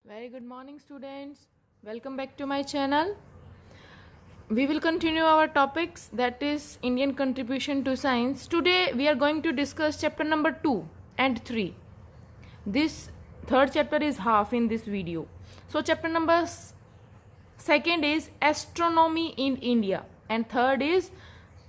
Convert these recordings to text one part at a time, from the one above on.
Very good morning, students. Welcome back to my channel. We will continue our topics, that is Indian contribution to science. Today we are going to discuss chapter number 2 and 3. This third chapter is half in this video. So chapter number second is astronomy in India and third is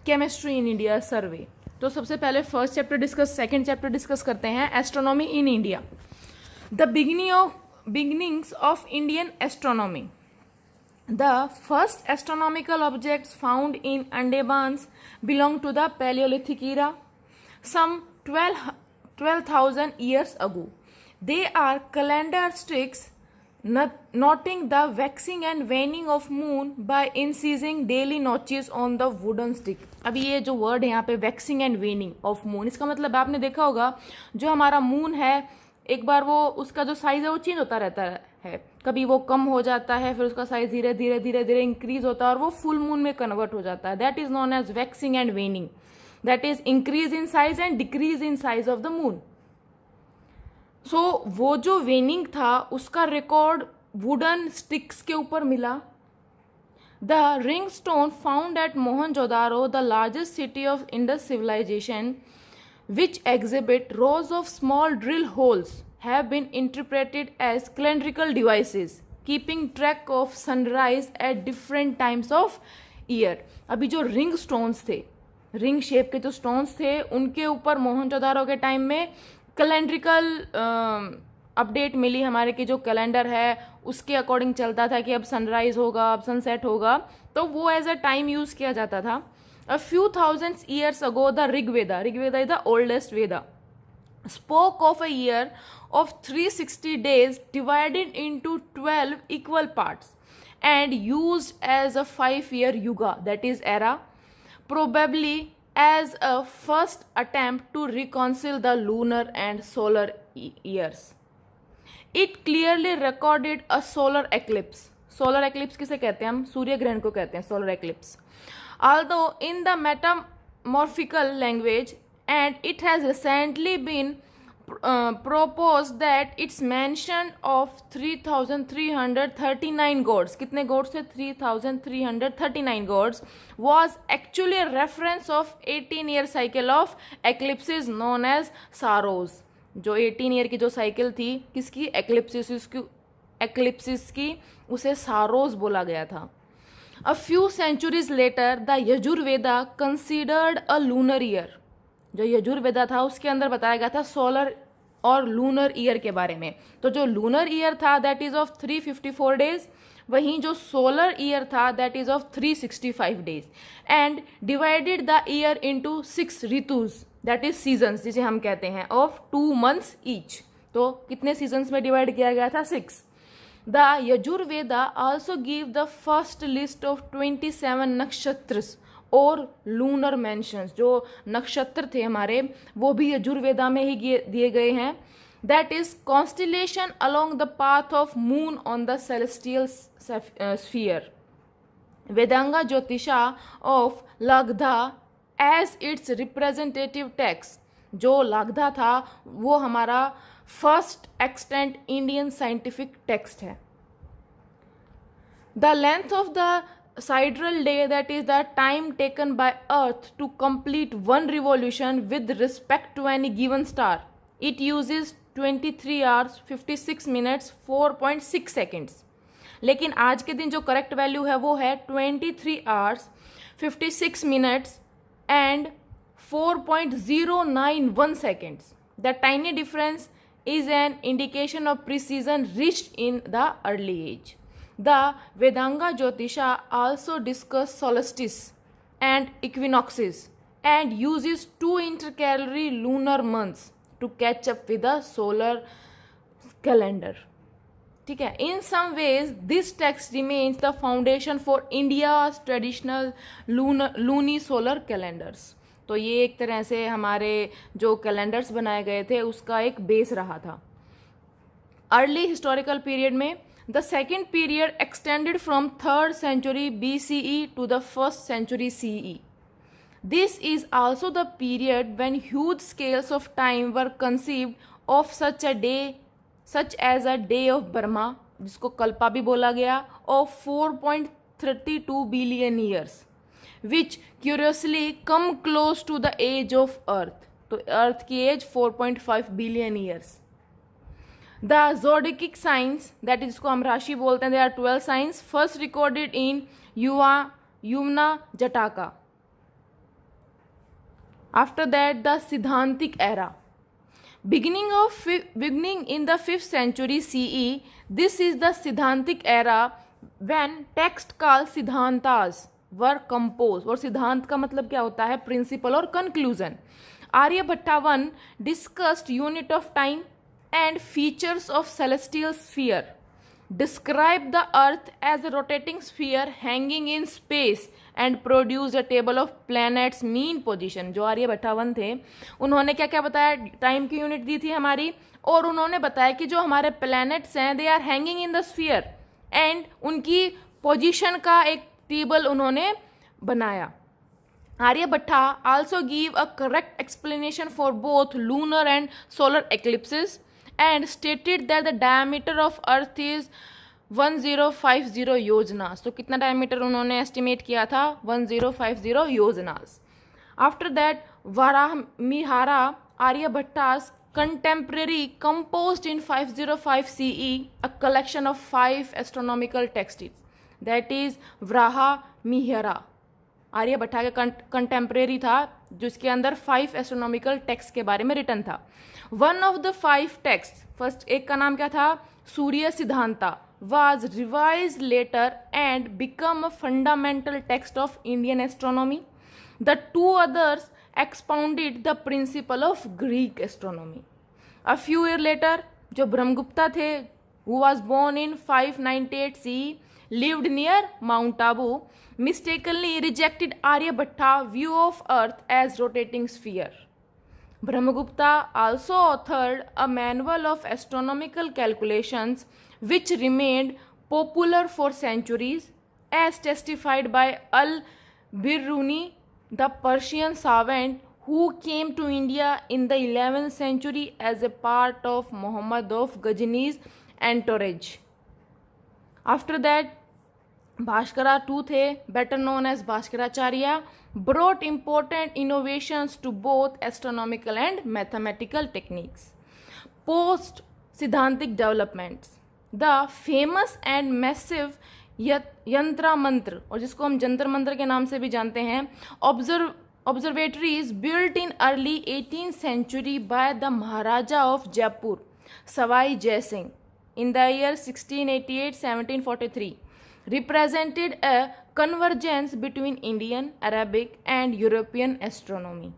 chemistry in India survey. तो सबसे पहले first chapter discuss second chapter discuss करते हैं, astronomy in India. The beginnings of Indian astronomy. The first astronomical objects found in Andamans belong to the Paleolithic era, some 12,000 years ago. They are calendar sticks noting the waxing and waning of moon by incising daily notches on the wooden stick. अभी ये जो word है यहाँ पे waxing and waning of moon, इसका मतलब आपने देखा होगा जो हमारा मून है एक बार वो उसका जो साइज है वो चेंज होता रहता है, कभी वो कम हो जाता है, फिर उसका साइज धीरे धीरे धीरे धीरे इंक्रीज होता है और वो फुल मून में कन्वर्ट हो जाता है. That is known as waxing and waning. That is increase in size and decrease in size of the moon. So वो जो वेनिंग था उसका रिकॉर्ड वुडन स्टिक्स के ऊपर मिला. The ring stone found at Mohenjodaro, the largest city of Indus civilisation, which exhibit rows of small drill holes, have been interpreted as calendrical devices keeping track of sunrise at different times of year. अभी जो ring stones थे, ring shape के जो stones थे, उनके ऊपर मोहनजोदारो के time में कैलेंड्रिकल अपडेट मिली हमारे कि जो कैलेंडर है उसके अकॉर्डिंग चलता था कि अब सनराइज होगा, अब सनसेट होगा, तो वो एज अ टाइम यूज किया जाता था. A few thousand years ago, the Rig Veda is the oldest Veda, spoke of a year of 360 days divided into 12 equal parts and used as a 5-year yuga, that is era, probably as a first attempt to reconcile the lunar and solar years. It clearly recorded a solar eclipse. Solar eclipse किसे कहते हैं हम? सूर्य ग्रहण को कहते हैं solar eclipse. Although in the metamorphical language, and it has recently been proposed that its mention of 3,339 gods, कितने gods थे? 3,339 gods, was actually a reference of 18-year cycle of eclipses known as saros. जो 18 year की जो cycle थी किसकी? Eclipses की, उसे सारोस बोला गया था. A few centuries later, the Yajurveda considered a lunar year. जो यजुर्वेदा था उसके अंदर बताया गया था सोलर और लूनर ईयर के बारे में. तो जो लूनर ईयर था दैट इज ऑफ 354 डेज, वहीं जो सोलर ईयर था that is of 365 days, and divided the year into 6 ritus, that is seasons जिसे हम कहते हैं, ऑफ 2 months ईच. तो कितने सीजन्स में डिवाइड किया गया था? 6. The Yajurveda also give the first list of 27 nakshatras और lunar mentions. जो नक्षत्र थे हमारे वो भी यजुर्वेदा में ही दिए गए हैं. That is constellation along the path of moon on the celestial sphere. Vedanga Jyotisha of Lagda as its representative text. जो लागधा था वो हमारा first extant Indian scientific text है. The length of the sidereal day, that is the time taken by earth to complete one revolution with respect to any given star, it uses 23 hours 56 minutes 4.6 seconds. लेकिन आज के दिन जो correct value है वो है 23 hours 56 minutes and 4.091 seconds. The tiny difference is an indication of precision reached in the early age. The Vedanga Jyotisha also discuss solstice and equinoxes and uses 2 intercalary lunar months to catch up with the solar calendar. ठीक है. In some ways, this text remains the foundation for India's traditional lunisolar calendars. तो ये एक तरह से हमारे जो calendars बनाए गए थे उसका एक बेस रहा था. अर्ली हिस्टोरिकल पीरियड में the second period extended from 3rd century BCE to the 1st century CE. This is also the period when huge scales of time were conceived of such as a day of Brahma जिसको कल्पा भी बोला गया, of 4.32 billion years which curiously come close to the age of earth. तो earth की age 4.5 billion years. The zodiacal signs, that is जिसको हम राशि बोलते हैं, they are 12 signs, first recorded in Yavana Jataka. After that, the Siddhantic era. Beginning in the 5th century CE, this is the Siddhantic era when text called Siddhantas were composed. और सिद्धांत का मतलब क्या होता है? प्रिंसिपल और conclusion. Aryabhata 1 discussed unit of time and features of celestial sphere. Described the earth as a rotating sphere hanging in space and produced a table of planets mean position. जो आर्यभट्टा 1 थे उन्होंने क्या क्या बताया? टाइम की यूनिट दी थी हमारी, और उन्होंने बताया कि जो हमारे प्लैनेट्स हैं they are hanging in the sphere and उनकी पोजीशन का एक टेबल उन्होंने बनाया. Aryabhatta also give a correct explanation for both lunar and solar eclipses and stated that the diameter of earth is 1050 योजनास. तो कितना डायमीटर उन्होंने एस्टिमेट किया था? 1050 yojanas. After that Varahamihira, Aryabhata's contemporary, composed in 505 CE a collection of 5 astronomical texts, that is Varahamihira. Aryabhata के contemporary था जिसके अंदर 5 एस्ट्रोनॉमिकल टेक्स्ट के बारे में रिटर्न था. One of the 5 text, first एक का नाम क्या था? सूर्य Siddhanta, was revised later and become a fundamental text of Indian astronomy. The 2 others expounded the principle of Greek astronomy. A few years later, जो ब्रह्मगुप्ता थे, who was born in 598 CE, lived near Mount Abu, mistakenly rejected Aryabhatta's view of Earth as rotating sphere. Brahmagupta also authored a manual of astronomical calculations which remained popular for centuries, as testified by Al-Biruni, the Persian savant who came to India in the 11th century as a part of Muhammad of Ghazni's entourage. After that, Bhaskara 2 थे, better known as Bhaskaracharya, brought important innovations to both astronomical and mathematical techniques. Post Siddhantic developments, the famous and massive यंत्र मंत्र, और जिसको हम जंतर मंत्र के नाम से भी जानते हैं, observatories built in early 18th century by the Maharaja of Jaipur, Savai Jai Singh, in the year 1688-1743, represented a convergence between Indian, Arabic and European astronomy.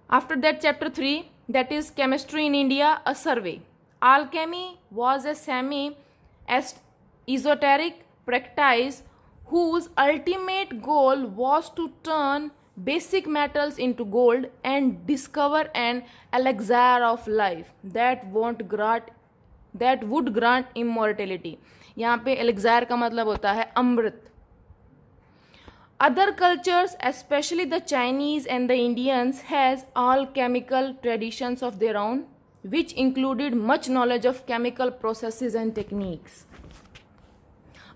After that, chapter 3, that is chemistry in India, a survey. Alchemy was a semi-esoteric practice whose ultimate goal was to turn basic metals into gold and discover an elixir of life that would grant immortality. यहाँ पे एलेक्सायर का मतलब होता है अमृत. Other cultures, especially the Chinese and the Indians, has alchemical traditions of their own, which included much knowledge of chemical processes and techniques.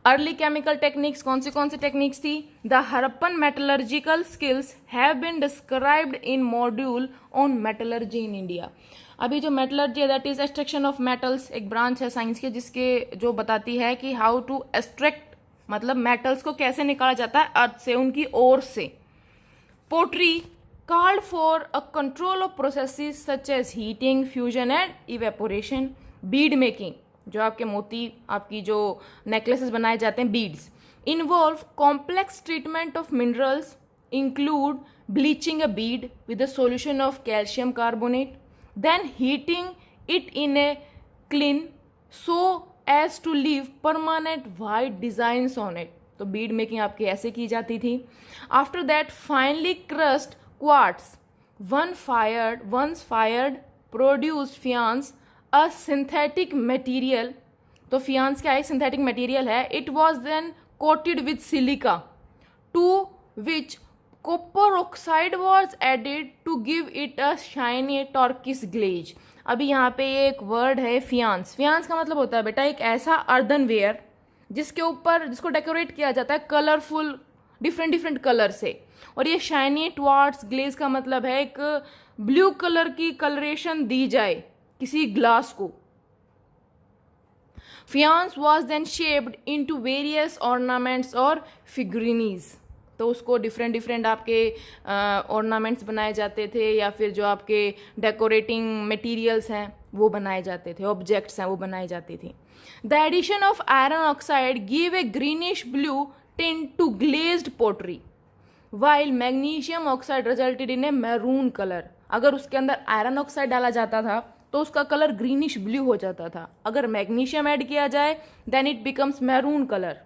Early chemical techniques, कौन सी techniques थी? The Harappan metallurgical skills have been described in module on metallurgy in India. अभी जो metallurgy है that is extraction of metals, एक branch है science की जिसके जो बताती है कि हाउ टू एक्सट्रैक्ट, मतलब मेटल्स को कैसे निकाला जाता है अर्थ से, उनकी ओर से. Pottery called for a control of processes such as heating, fusion and evaporation. Bead making, जो आपके मोती, आपकी जो नेकलेसेस बनाए जाते हैं, beads, involve complex treatment of minerals, include bleaching a bead with a solution of calcium carbonate, then heating it in a kiln so as to leave permanent white designs on it. तो bead making आपकी ऐसे की जाती थी. After that finally crust quartz once fired produced fiance, a synthetic material. तो fiance क्या है? Synthetic material है. It was then coated with silica to which copper oxide was added to give it a shiny turquoise glaze. अभी यहाँ पे एक word है faience. Faience का मतलब होता है बेटा एक ऐसा अर्दनवेयर जिसके ऊपर जिसको डेकोरेट किया जाता है कलरफुल डिफरेंट डिफरेंट कलर से, और ये शाइनी टुवार्ड्स ग्लेज का मतलब है एक ब्लू कलर की कलरेशन दी जाए किसी ग्लास को। Faience was then shaped into various ornaments और फिगरिनीज, तो उसको डिफरेंट डिफरेंट आपके ऑर्नामेंट्स बनाए जाते थे या फिर जो आपके डेकोरेटिंग मटेरियल्स हैं वो बनाए जाते थे, ऑब्जेक्ट्स हैं वो बनाई जाती थी। The addition of iron oxide give a greenish blue tint to glazed pottery while magnesium oxide resulted in a maroon colour. अगर उसके अंदर आयरन ऑक्साइड डाला जाता था तो उसका कलर ग्रीनिश ब्लू हो जाता था, अगर मैग्नीशियम ऐड किया जाए then it becomes maroon colour.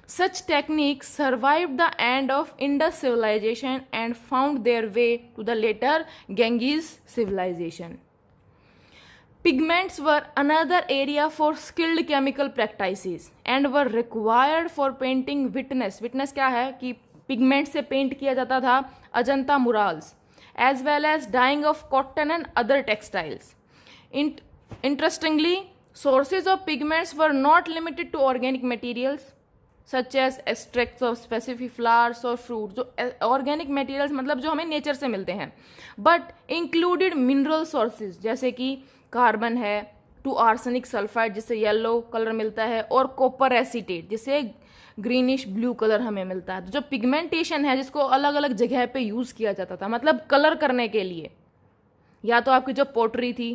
Such techniques survived the end of Indus civilization and found their way to the later Ganges civilization. Pigments were another area for skilled chemical practices and were required for painting witness. Witness क्या है कि pigment से paint किया जाता था Ajanta murals, as well as dyeing of cotton and other textiles. Interestingly, sources of pigments were not limited to organic materials such as extracts of specific flowers or fruit, जो organic materials मतलब जो हमें nature से मिलते हैं, but included mineral sources जैसे कि carbon है, टू आर्सेनिक सल्फाइड जिससे येलो कलर मिलता है, और कॉपर एसीटेट जिससे ग्रीनिश ब्लू कलर हमें मिलता है। तो जो पिगमेंटेशन है जिसको अलग अलग जगह पे यूज़ किया जाता था मतलब कलर करने के लिए, या तो आपकी जो पोट्री थी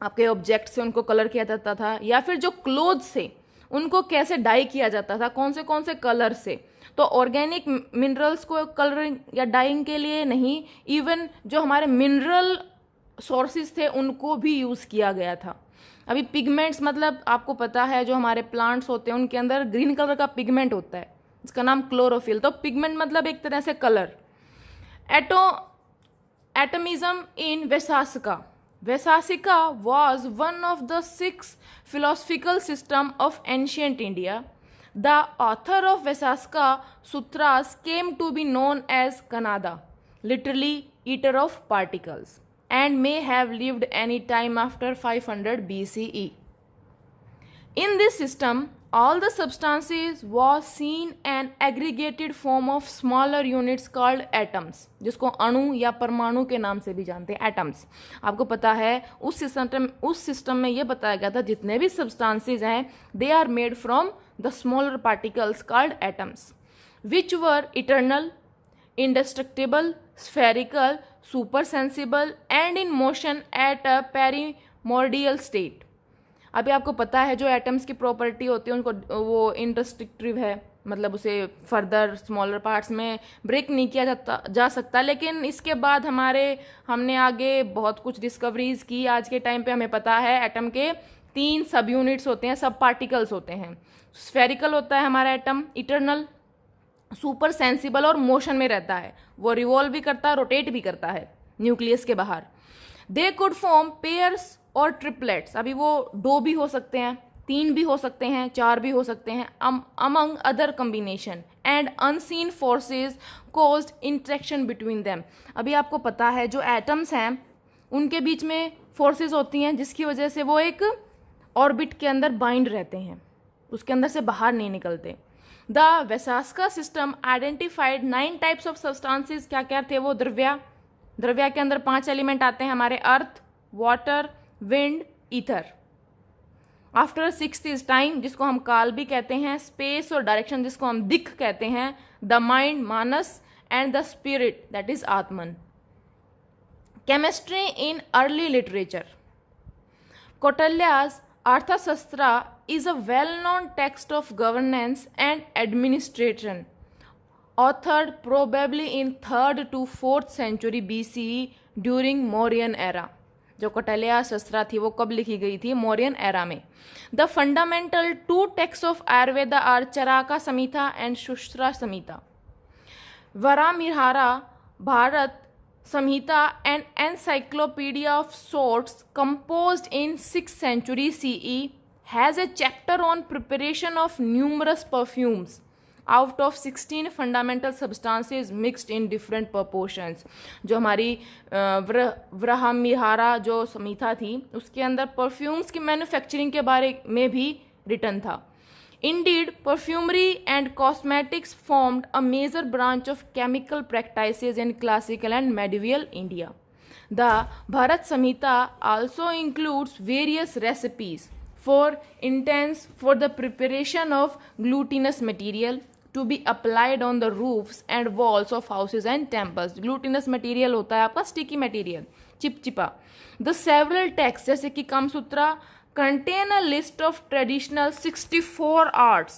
आपके ऑब्जेक्ट से उनको कलर किया जाता था, या फिर जो क्लोथ से उनको कैसे डाई किया जाता था, कौन से कलर से। तो ऑर्गेनिक मिनरल्स को कलरिंग या डाइंग के लिए नहीं, इवन जो हमारे मिनरल सोर्सेज थे उनको भी यूज़ किया गया था। अभी पिगमेंट्स मतलब आपको पता है जो हमारे प्लांट्स होते हैं उनके अंदर ग्रीन कलर का पिगमेंट होता है, इसका नाम क्लोरोफिल। तो पिगमेंट मतलब एक तरह से colour. Atomism in Vaisheshika. Vaisasika was one of the 6 philosophical systems of ancient India. The author of Vaisasika Sutras came to be known as Kanada, literally eater of particles, and may have lived any time after 500 BCE. In this system, all the substances was seen an aggregated form of smaller units called atoms, जिसको अणु या परमाणु के नाम से भी जानते हैं, एटम्स। आपको पता है उस सिस्टम में ये बताया गया था जितने भी सब्सटेंसेस हैं they are made from the smaller particles called atoms which were eternal, indestructible, spherical, super sensible and in motion at a primordial state. अभी आपको पता है जो एटम्स की प्रॉपर्टी होती है उनको वो इंडस्ट्रक्टिव है, मतलब उसे फर्दर स्मॉलर पार्ट्स में ब्रेक नहीं किया जा सकता। लेकिन इसके बाद हमने आगे बहुत कुछ डिस्कवरीज की। आज के टाइम पे हमें पता है एटम के 3 सब यूनिट्स होते हैं, सब पार्टिकल्स होते हैं। स्फेरिकल होता है हमारा एटम, इटर्नल, सुपर सेंसिबल और मोशन में रहता है, वो रिवॉल्व भी करता है, रोटेट भी करता है न्यूक्लियस के बाहर। दे कुड फॉर्म पेयर्स और ट्रिपलेट्स, अभी वो 2 भी हो सकते हैं, 3 भी हो सकते हैं, 4 भी हो सकते हैं, among other combination and unseen forces caused interaction between them. अभी आपको पता है जो एटम्स हैं उनके बीच में फोर्सेज होती हैं जिसकी वजह से वो एक ऑर्बिट के अंदर बाइंड रहते हैं, उसके अंदर से बाहर नहीं निकलते। The Vaisheshika system identified 9 types of substances. क्या क्या थे वो? द्रव्य के अंदर 5 एलिमेंट आते हैं हमारे, earth, water, wind, ether. After 6th is time जिसको हम काल भी कहते हैं, स्पेस और डायरेक्शन जिसको हम दिख कहते हैं, the mind manas and the spirit that is atman. Chemistry in early literature. Kautilya's Arthashastra is a well-known text of governance and administration, authored probably in 3rd to 4th century BCE during Mauryan era. जो कौटिल्य शास्त्र थी वो कब लिखी गई थी? मौर्यन एरा में। The fundamental 2 text of Ayurveda are Charaka Samhita and Sushruta Samhita. Varahamihira Brihat Samhita and encyclopaedia of sorts composed in 6th century CE has a chapter on preparation of numerous perfumes out of 16 fundamental substances mixed in different proportions. जो हमारी व्रहमिहारा जो समीक्षा थी उसके अंदर perfumes की manufacturing के बारे में भी रिटर्न था। Indeed, perfumery and cosmetics formed a major branch of chemical practices in classical and medieval India. The Bharat Samhita also includes various recipes for the preparation of glutinous material to be applied on the roofs and walls of houses and temples. Glutinous material होता है आपका sticky material, चिपचिपा. The several texts जैसे कि Kamasutra contain a list of traditional 64 arts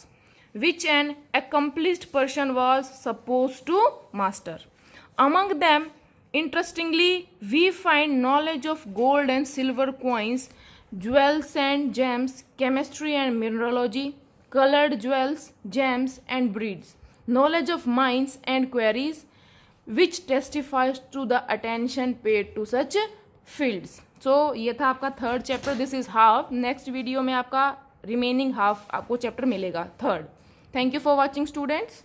which an accomplished person was supposed to master. Among them, interestingly, we find knowledge of gold and silver coins, jewels and gems, chemistry and mineralogy, colored jewels, gems and beads, knowledge of mines and quarries, which testifies to the attention paid to such fields. सो ये था आपका third chapter. This is half. Next video में आपका remaining half आपको chapter मिलेगा third. Thank you for watching students.